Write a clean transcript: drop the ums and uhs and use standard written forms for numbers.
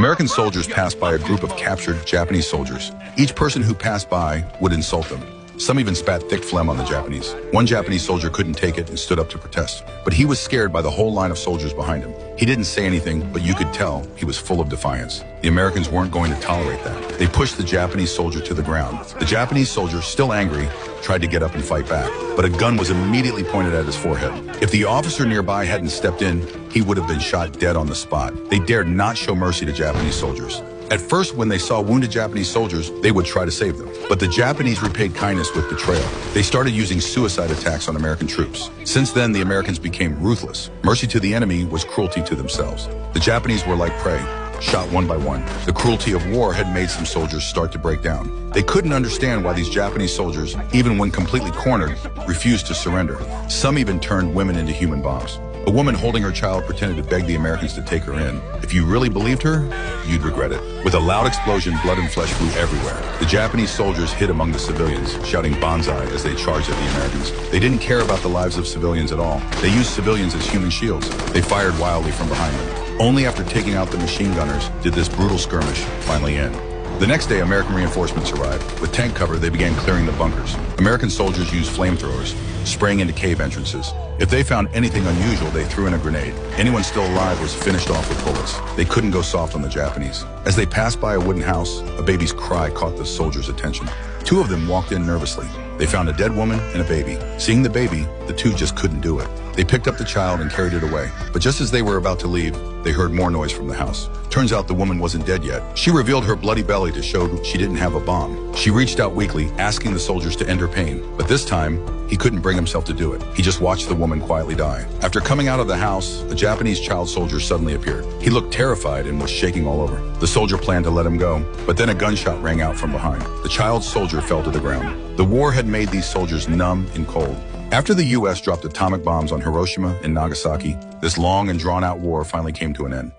American soldiers passed by a group of captured Japanese soldiers. Each person who passed by would insult them. Some even spat thick phlegm on the Japanese. One Japanese soldier couldn't take it and stood up to protest, but he was scared by the whole line of soldiers behind him. He didn't say anything, but you could tell he was full of defiance. The Americans weren't going to tolerate that. They pushed the Japanese soldier to the ground. The Japanese soldier, still angry, tried to get up and fight back, but a gun was immediately pointed at his forehead. If the officer nearby hadn't stepped in, he would have been shot dead on the spot. They dared not show mercy to Japanese soldiers. At first, when they saw wounded Japanese soldiers, they would try to save them. But the Japanese repaid kindness with betrayal. They started using suicide attacks on American troops. Since then, the Americans became ruthless. Mercy to the enemy was cruelty to themselves. The Japanese were like prey, shot one by one. The cruelty of war had made some soldiers start to break down. They couldn't understand why these Japanese soldiers, even when completely cornered, refused to surrender. Some even turned women into human bombs. A woman holding her child pretended to beg the Americans to take her in. If you really believed her, you'd regret it. With a loud explosion, blood and flesh flew everywhere. The Japanese soldiers hid among the civilians, shouting banzai as they charged at the Americans. They didn't care about the lives of civilians at all. They used civilians as human shields. They fired wildly from behind them. Only after taking out the machine gunners did this brutal skirmish finally end. The next day, American reinforcements arrived. With tank cover, they began clearing the bunkers. American soldiers used flamethrowers, spraying into cave entrances. If they found anything unusual, they threw in a grenade. Anyone still alive was finished off with bullets. They couldn't go soft on the Japanese. As they passed by a wooden house, a baby's cry caught the soldiers' attention. Two of them walked in nervously. They found a dead woman and a baby. Seeing the baby, the two just couldn't do it. They picked up the child and carried it away. But just as they were about to leave, they heard more noise from the house. Turns out the woman wasn't dead yet. She revealed her bloody belly to show she didn't have a bomb. She reached out weakly, asking the soldiers to end her pain. But this time, he couldn't bring himself to do it. He just watched the woman quietly die. After coming out of the house, a Japanese child soldier suddenly appeared. He looked terrified and was shaking all over. The soldier planned to let him go, but then a gunshot rang out from behind. The child soldier fell to the ground. The war had made these soldiers numb and cold. After the U.S. dropped atomic bombs on Hiroshima and Nagasaki, this long and drawn-out war finally came to an end.